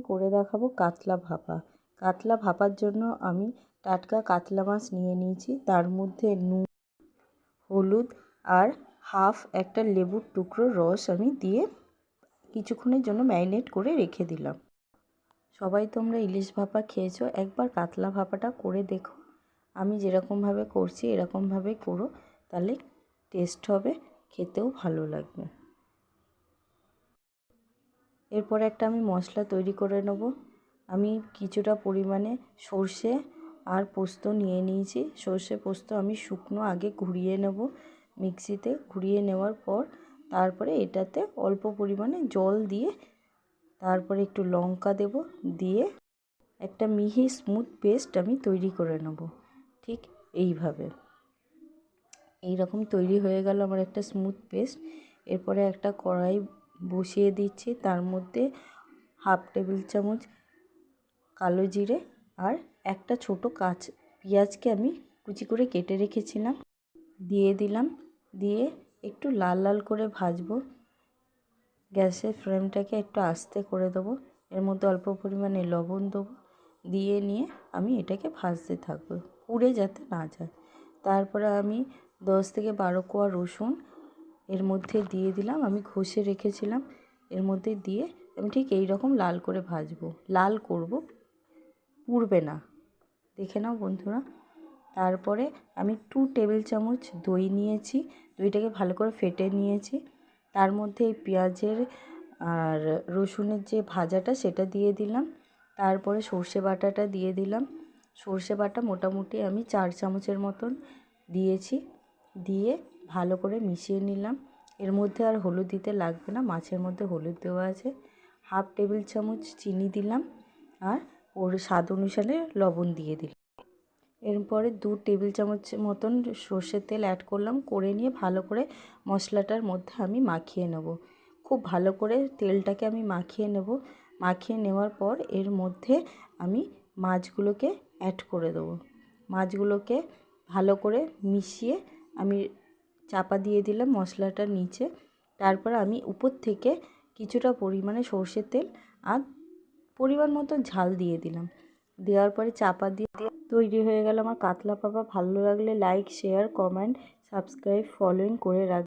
করে দেখাবো কাতলা ভাপা। কাতলা ভাপার জন্য আমি টাটকা কাতলা মাছ নিয়ে নিয়েছি, তার মধ্যে নুন, হলুদ আর একটা লেবুর টুকরো রস আমি দিয়ে কিছুক্ষণের জন্য ম্যারিনেট করে রেখে দিলাম। সবাই তোমরা ইলিশ ভাপা খেয়েছো, একবার কাতলা ভাপাটা করে দেখো। আমি যেরকমভাবে করছি এরকমভাবে করো, তাহলে টেস্ট হবে, খেতেও ভালো লাগবে। এরপর একটা আমি মশলা তৈরি করে নেব। আমি কিছুটা পরিমাণে সর্ষে আর পোস্ত নিয়ে নিয়েছি। সর্ষে পোস্ত আমি শুকনো আগে ঘুরিয়ে নেব, মিক্সিতে ঘুরিয়ে নেওয়ার পর তারপরে এটাতে অল্প পরিমাণে জল দিয়ে তারপরে একটু লঙ্কা দেব, দিয়ে একটা মিহি স্মুথ পেস্ট আমি তৈরি করে নেব। ঠিক এইভাবে এইরকম তৈরি হয়ে গেল আমার একটা স্মুথ পেস্ট। এরপরে একটা কড়াই বসিয়ে দিচ্ছি, তার মধ্যে 1/2 টেবিল চামচ কালো জিরে আর একটা ছোট পেঁয়াজকে আমি কুচি করে কেটে রেখেছিলাম দিয়ে দিলাম। দিয়ে একটু লাল লাল করে ভাজবো। গ্যাসের ফ্লেমটাকে একটু আস্তে করে দেবো। এর মধ্যে অল্প পরিমাণে লবণ দেবো, দিয়ে নিয়ে আমি এটাকে ভাজতে থাকবো, পুড়ে যাতে না যায়। তারপরে আমি 10 থেকে 12 কোয়া রসুন এর মধ্যে দিয়ে দিলাম, আমি ঘষে রেখেছিলাম। এর মধ্যে দিয়ে আমি ঠিক এই রকম লাল করে ভাজবো, লাল করব, পুড়বে না, দেখে নাও বন্ধুরা। তারপরে আমি 2 টেবিল চামচ দই নিয়েছি, দইটাকে ভালো করে ফেটে নিয়েছি। তার মধ্যে এই পেঁয়াজের আর রসুনের যে ভাজাটা সেটা দিয়ে দিলাম। তারপরে সর্ষে বাটাটা দিয়ে দিলাম। সর্ষে বাটা মোটামুটি আমি 4 চামচের মতন দিয়েছি, দিয়ে ভালো করে মিশিয়ে নিলাম। এর মধ্যে আর হলুদ দিতে লাগবে না, মাছের মধ্যে হলুদ দেওয়া আছে। 1/2 টেবিল চামচ চিনি দিলাম আর ওর স্বাদ অনুসারে লবণ দিয়ে দিলাম। এরপরে 2 টেবিল চামচ মতন সর্ষের তেল অ্যাড করলাম, করে নিয়ে ভালো করে মশলাটার মধ্যে আমি মাখিয়ে নেব। খুব ভালো করে তেলটাকে আমি মাখিয়ে নেব। মাখিয়ে নেওয়ার পর এর মধ্যে আমি মাছগুলোকে অ্যাড করে দেবো। মাছগুলোকে ভালো করে মিশিয়ে আমি চাপা দিয়ে দিলাম মশলাটার নিচে। তারপর আমি উপর থেকে কিছুটা পরিমাণে সর্ষের তেল আর পরিমাণ মতো ঝাল দিয়ে দিলাম। দেওয়ার পরে চাপা দিয়ে তৈরি হয়ে গেল আমার কাতলা ভাপা। ভালো লাগলে like, share, comment, subscribe, following করে রাখবেন।